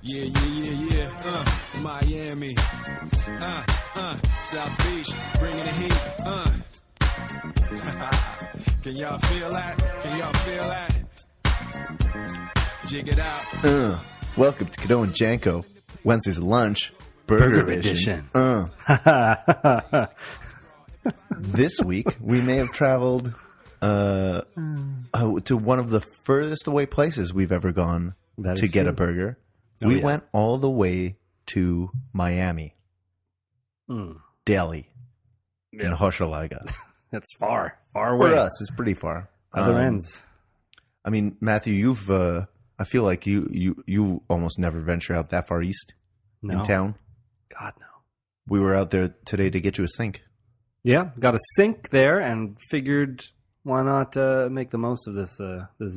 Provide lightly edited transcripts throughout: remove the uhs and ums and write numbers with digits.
Yeah. Miami. South Beach, bringing the heat. Can y'all feel that? Jig it out. Welcome to Cadeau and Janko, Wednesday's lunch, Burger Edition. This week, we may have traveled to one of the furthest away places we've ever gone to get a burger. We went all the way to Miami. Deli. In Hochelaga. That's far away. For us, it's pretty far. Other ends. I mean, Matthew, you've... I feel like you almost never venture out that far east in town. God, no. We were out there today to get you a sink. Yeah, got a sink there and figured why not make the most of this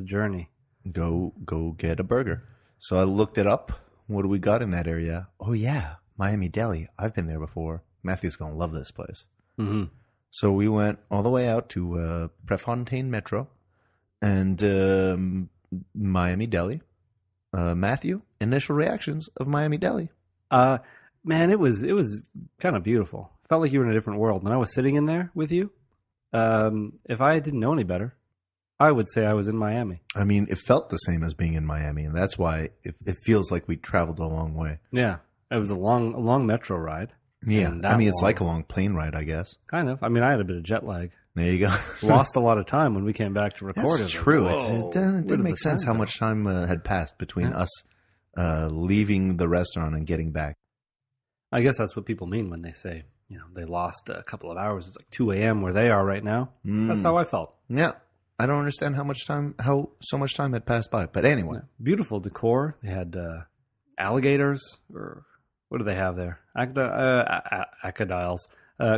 journey. Go get a burger. So I looked it up. What do we got in that area? Oh, yeah, Miami Deli. I've been there before. Matthew's going to love this place. Mm-hmm. So we went all the way out to Prefontaine Metro and Miami Deli. Matthew, initial reactions of Miami Deli. Man, it was kind of beautiful. Felt like you were in a different world. When I was sitting in there with you, if I didn't know any better, I would say I was in Miami. I mean, it felt the same as being in Miami, and that's why it feels like we traveled a long way. Yeah, it was a long metro ride. Yeah, I mean, it's like a long plane ride, I guess. Kind of. I mean, I had a bit of jet lag. There you go. Lost a lot of time when we came back to record. That's true. Like, it didn't make sense how much time had passed between us leaving the restaurant and getting back. I guess that's what people mean when they say, they lost a couple of hours. It's like 2 a.m. where they are right now. That's how I felt. Yeah. I don't understand how so much time had passed by. But anyway. Yeah. Beautiful decor. They had alligators, or what do they have there?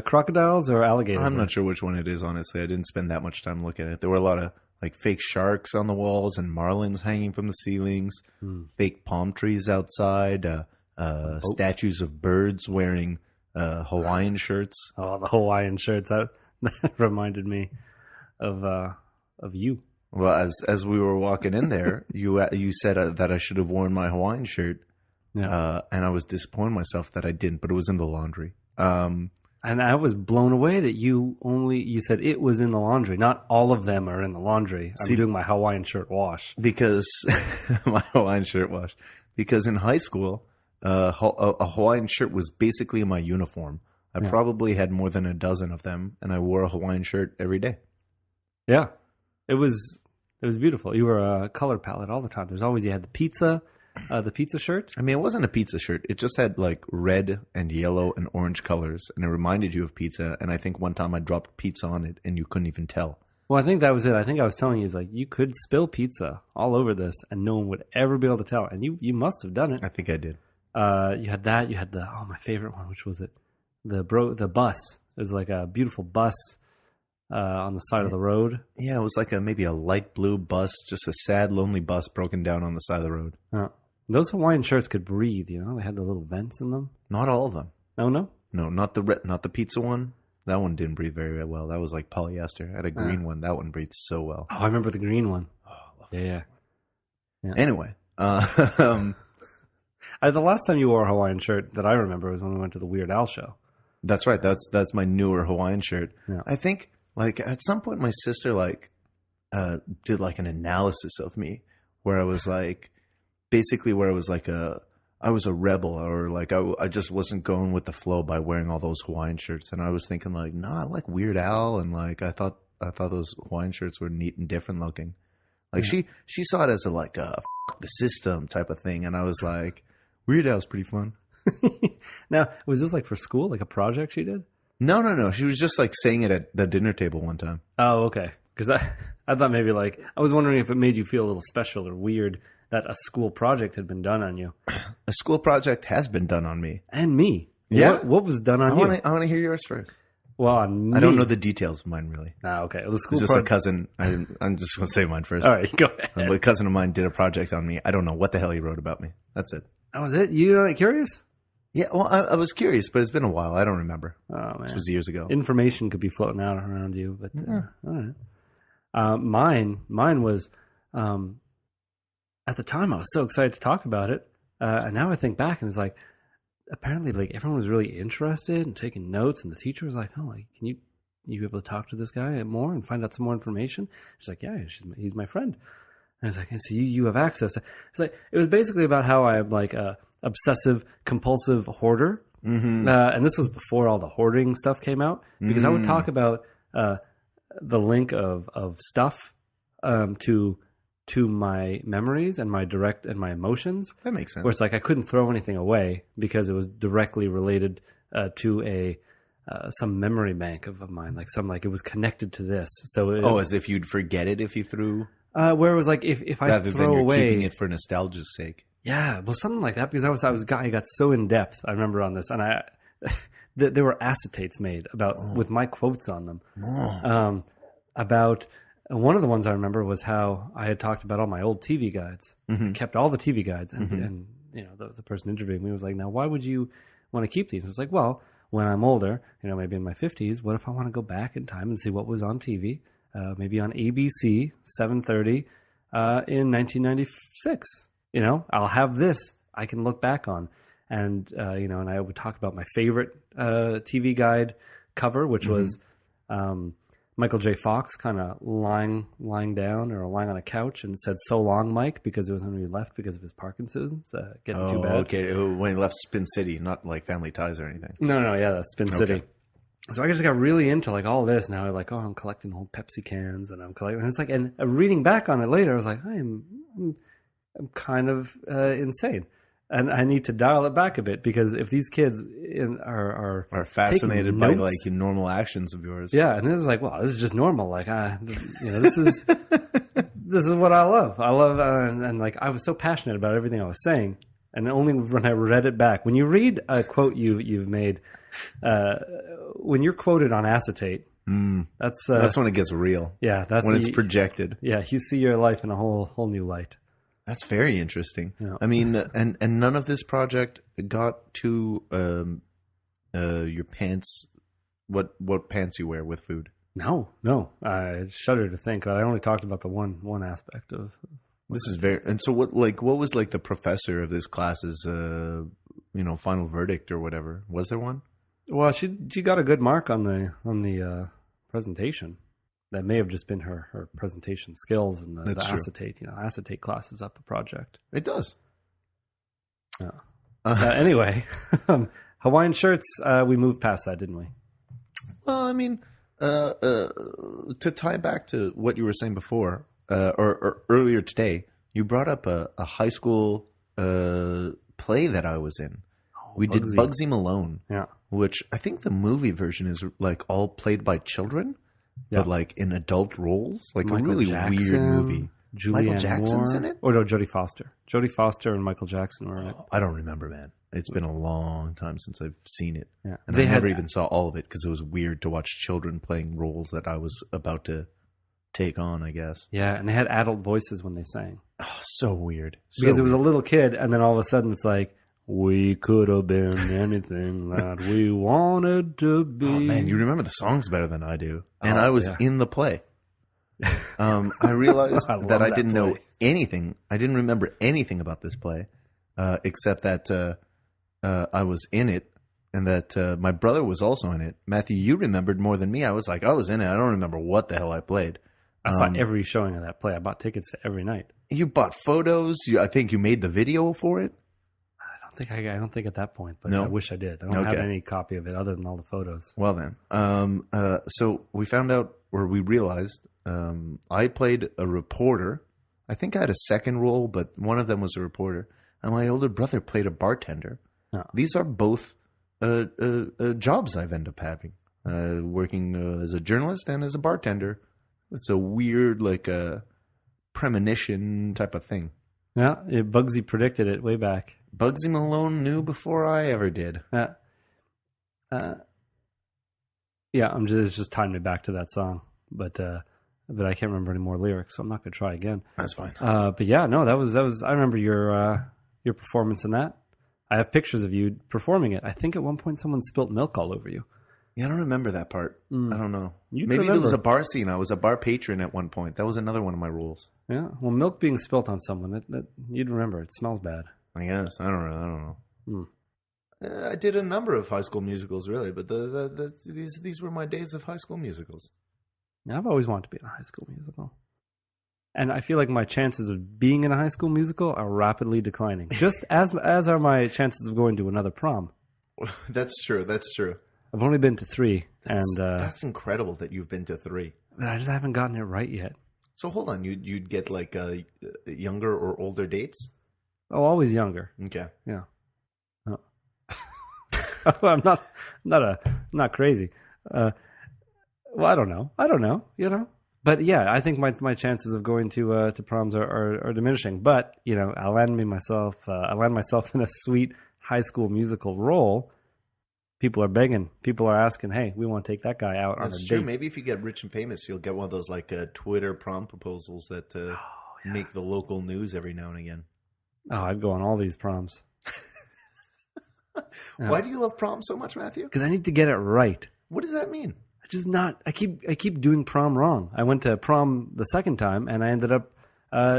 Crocodiles or alligators? I'm not sure which one it is, honestly. I didn't spend that much time looking at it. There were a lot of like fake sharks on the walls and marlins hanging from the ceilings, fake palm trees outside, statues of birds wearing Hawaiian shirts. Oh, the Hawaiian shirts. That reminded me of you. Well, as we were walking in there, you said that I should have worn my Hawaiian shirt. Yeah. And I was disappointed myself that I didn't, but it was in the laundry. And I was blown away that you said it was in the laundry. Not all of them are in the laundry. I'm doing my Hawaiian shirt wash. Because my Hawaiian shirt wash. Because in high school, a Hawaiian shirt was basically my uniform. I probably had more than a dozen of them, and I wore a Hawaiian shirt every day. Yeah. It was beautiful. You were a color palette all the time. You had the pizza shirt. I mean, it wasn't a pizza shirt. It just had like red and yellow and orange colors, and it reminded you of pizza. And I think one time I dropped pizza on it, and you couldn't even tell. Well, I think that was it. I think I was telling you, you could spill pizza all over this, and no one would ever be able to tell. And you must have done it. I think I did. You had that. You had my favorite one. Which was it? The bus. It was like a beautiful bus on the side of the road. Yeah, it was like maybe a light blue bus, just a sad, lonely bus broken down on the side of the road. Those Hawaiian shirts could breathe, They had the little vents in them. Not all of them. Oh, no? No, not the pizza one. That one didn't breathe very well. That was like polyester. I had a green one. That one breathed so well. Oh, I remember the green one. Oh, yeah. Anyway. The last time you wore a Hawaiian shirt that I remember was when we went to the Weird Al show. That's right. That's my newer Hawaiian shirt. Yeah. I think at some point my sister did an analysis of me where I was basically where I was I was a rebel, or I just wasn't going with the flow by wearing all those Hawaiian shirts. And I was thinking I like Weird Al, and I thought those Hawaiian shirts were neat and different looking. She saw it as a f- the system type of thing, and I was like, Weird Al's pretty fun. Now, was this for school, like a project she did? No. She was just saying it at the dinner table one time. Oh, okay. Because I thought maybe I was wondering if it made you feel a little special or weird that a school project had been done on you. A school project has been done on me. And me. Yeah? What was done on you? I want to hear yours first. Well, on me. I don't know the details of mine, really. Okay. Well, the school it's just a cousin. I'm just going to say mine first. All right, go ahead. A cousin of mine did a project on me. I don't know what the hell he wrote about me. That's it. That was it? You're not curious? Yeah, well, I was curious, but it's been a while. I don't remember. Oh, man. This was years ago. Information could be floating out around you, but all right. Mine was at the time I was so excited to talk about it. And now I think back and it's like, apparently like everyone was really interested and taking notes, and the teacher was like, oh, like, can you be able to talk to this guy more and find out some more information? She's like, yeah, he's my friend. And I was like, so you have access to, it's like, it was basically about how I'm like a obsessive compulsive hoarder. Mm-hmm. And this was before all the hoarding stuff came out, because I would talk about the link of stuff to my memories and my emotions. That makes sense. Where it's like I couldn't throw anything away because it was directly related to some memory bank of mine, like it was connected to this. So as if you'd forget it if you threw. Where it was like if I rather throw than you're away, keeping it for nostalgia's sake. Yeah, well, something like that, because I got so in depth. I remember on this, and there were acetates made with my quotes on them. About one of the ones I remember was how I had talked about all my old TV guides. I kept all the TV guides, and you know, the person interviewing me was like, "Now, why would you want to keep these?" It's like, well, when I'm older, you know, maybe in my 50s, what if I want to go back in time and see what was on TV? Maybe on ABC 7:30 in 1996. You know, I'll have this I can look back on. And, you know, and I would talk about my favorite TV guide cover, which was Michael J. Fox kind of lying down or lying on a couch, and it said, "So long, Mike," because it was when he left because of his Parkinson's. Getting too bad. Okay. When he left Spin City, not like Family Ties or anything. No, yeah, that's Spin City. So I just got really into like all this. Now I'm like, I'm collecting old Pepsi cans, and I'm collecting. And it's like, and reading back on it later, I was like, I'm kind of insane, and I need to dial it back a bit, because if these kids are fascinated by notes, like normal actions of yours, yeah, and this is like, well, this is just normal. Like, you know, this is this is what I love. And like I was so passionate about everything I was saying, and only when I read it back, when you read a quote you've made. When you're quoted on acetate, that's when it gets real. Yeah, that's when it's projected. Yeah, you see your life in a whole new light. That's very interesting. Yeah. I mean, and none of this project got to your pants. What pants you wear with food? No. I shudder to think. I only talked about the one aspect of. This is very. And so what was like the professor of this class's final verdict or whatever? Was there one? Well, she got a good mark on the presentation. That may have just been her presentation skills and the acetate. You know, acetate classes up a project. It does. Anyway, Hawaiian shirts. We moved past that, didn't we? Well, I mean, to tie back to what you were saying before, or earlier today, you brought up a high school play that I was in. We did Bugsy Malone, which I think the movie version is like all played by children, but like in adult roles, like Michael a really Jackson, weird movie. Michael Jackson's in it? Or no, Jodie Foster. Jodie Foster and Michael Jackson were in it. I don't remember, man. It's been a long time since I've seen it. Yeah. And I never even saw all of it because it was weird to watch children playing roles that I was about to take on, I guess. Yeah, and they had adult voices when they sang. Oh, so weird. Because it was a little kid, and then all of a sudden it's like, we could have been anything that we wanted to be. Oh, man, you remember the songs better than I do. And I was in the play. I realized that I didn't know anything. I didn't remember anything about this play, except that I was in it, and that my brother was also in it. Matthew, you remembered more than me. I was like, I was in it. I don't remember what the hell I played. I saw every showing of that play. I bought tickets to every night. You bought photos. I think you made the video for it. I don't think at that point, but no? I wish I did. I don't have any copy of it other than all the photos. Well then, so we found out, or we realized, I played a reporter. I think I had a second role, but one of them was a reporter, and my older brother played a bartender. Oh. These are both jobs I've ended up having, working as a journalist and as a bartender. It's a weird, like a premonition type of thing. Yeah, Bugsy predicted it way back. Bugsy Malone knew before I ever did. Yeah, it's just tying me back to that song, but I can't remember any more lyrics, so I'm not going to try again. That's fine. But yeah, no, that was. I remember your performance in that. I have pictures of you performing it. I think at one point someone spilt milk all over you. Yeah, I don't remember that part. I don't know. You'd Maybe there remember. was a bar scene. I was a bar patron at one point. That was another one of my rules. Yeah. Well, milk being spilt on someone, that you'd remember. It smells bad. I guess. I don't know. I did a number of High School Musicals, really, but these were my days of High School Musicals. Yeah, I've always wanted to be in a High School Musical. And I feel like my chances of being in a High School Musical are rapidly declining. Just as are my chances of going to another prom. That's true. That's true. I've only been to 3. That's incredible that you've been to 3. But I just haven't gotten it right yet. So hold on, you'd get like younger or older dates? Oh, always younger. Okay. Yeah. Oh. I'm not crazy. Well, I don't know. You know. But yeah, I think my chances of going to proms are diminishing. But you know, I'll land myself in a sweet High School Musical role. People are begging. People are asking, "Hey, we want to take that guy out on a date." That's true. Maybe if you get rich and famous, you'll get one of those like Twitter prom proposals that make the local news every now and again. Oh, I'd go on all these proms. Why do you love prom so much, Matthew? Because I need to get it right. What does that mean? I keep doing prom wrong. I went to prom the second time, and I ended up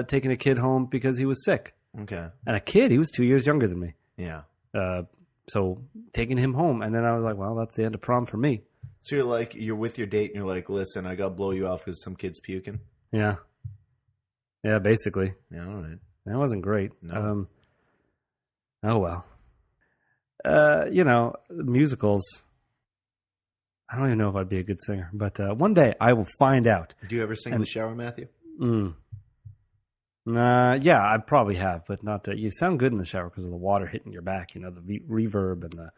taking a kid home because he was sick. Okay. And a kid, he was 2 years younger than me. Yeah. So taking him home, and then I was like, well, that's the end of prom for me. So you're with your date, and you're like, listen, I got to blow you off because some kid's puking? Yeah. Yeah, basically. Yeah, all right. That wasn't great. No. Oh, well. You know, musicals, I don't even know if I'd be a good singer, but one day I will find out. Do you ever sing in the shower, Matthew? Yeah, I probably have, but not. You sound good in the shower because of the water hitting your back. You know, the reverb and the.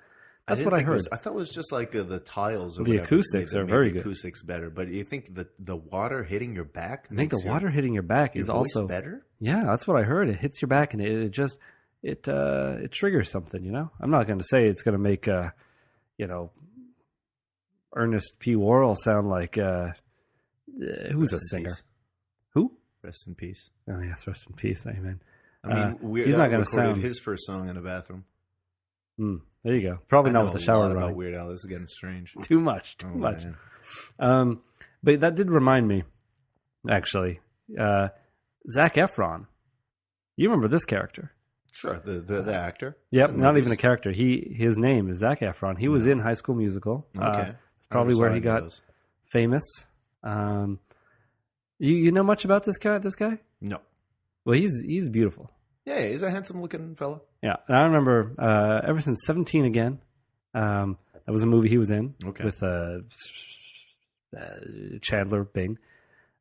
That's what I heard. I thought it was just like the tiles or the whatever. acoustics are very good. Acoustics better, but you think the water hitting your back? I think the water hitting your back is also better. Yeah, that's what I heard. It hits your back and it just triggers something. You know, I'm not going to say it's going to make Ernest P. Worrell sound like who's a singer? Peace. Who? Rest in peace. Oh yes, rest in peace. Amen. I mean, Weird he's Al not going to sound his first song in a bathroom. There you go. Probably not with the shower running. About Weird Al. This is getting strange. Too much. Man. But that did remind me, actually, Zac Efron. You remember this character? Sure, the actor. Yep, not even a character. His name is Zac Efron. He was in High School Musical. Okay, probably where he got famous. You know much about this guy? No. Well, he's beautiful. Yeah, he's a handsome looking fellow. Yeah, and I remember ever since 17 Again. That was a movie he was in with Chandler Bing.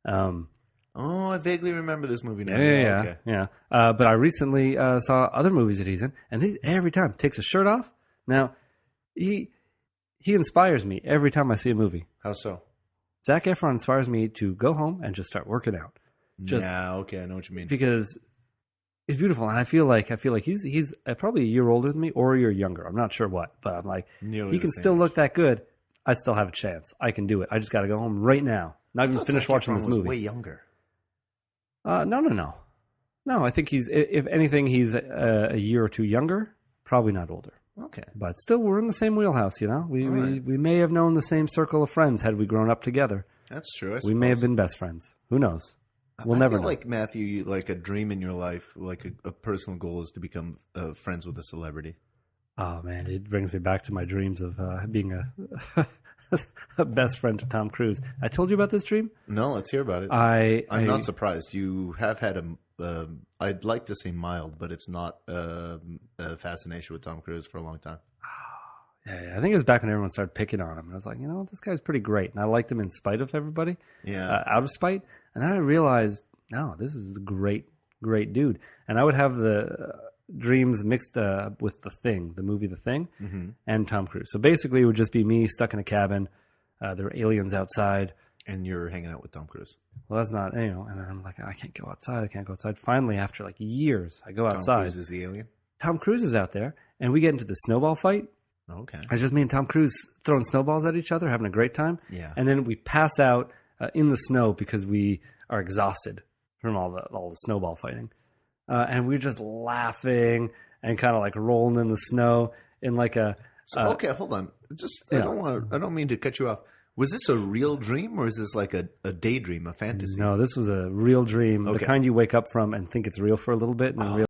I vaguely remember this movie now. Yeah. But I recently saw other movies that he's in, and he every time takes his shirt off. Now, he inspires me every time I see a movie. How so? Zac Efron inspires me to go home and just start working out. I know what you mean. Because he's beautiful, and I feel like he's probably a year older than me or a year younger. I'm not sure what, but I'm like, he can still look that good. I still have a chance. I can do it. I just got to go home right now. Not even finish watching this movie. Way younger. No. I think if anything, he's a year or two younger. Probably not older. Okay. But still, we're in the same wheelhouse, you know? We may have known the same circle of friends had we grown up together. That's true. We may have been best friends. Who knows? We'll never know. Like, Matthew, like a dream in your life, like a personal goal is to become friends with a celebrity. Oh, man, it brings me back to my dreams of being a best friend to Tom Cruise. I told you about this dream? No, let's hear about it. I'm not surprised. You have had I'd like to say mild, but it's not a fascination with Tom Cruise for a long time. Yeah, I think it was back when everyone started picking on him. And I was like, you know, this guy's pretty great. And I liked him in spite of everybody. Yeah. Out of spite. And then I realized, no, this is a great, great dude. And I would have the dreams mixed with The Thing, the movie The Thing, and Tom Cruise. So basically it would just be me stuck in a cabin. There were aliens outside. And you're hanging out with Tom Cruise. Well, that's not, and I'm like, I can't go outside. Finally, after like years, I go outside. Tom Cruise is the alien? Tom Cruise is out there, and we get into the snowball fight. Okay. It's just me and Tom Cruise throwing snowballs at each other, having a great time. Yeah. And then we pass out in the snow because we are exhausted from all the snowball fighting. And we're just laughing and kind of like rolling in the snow in like a So okay, hold on. I don't mean to cut you off. Was this a real dream or is this like a daydream, a fantasy? No, this was a real dream. Okay. The kind you wake up from and think it's real for a little bit and then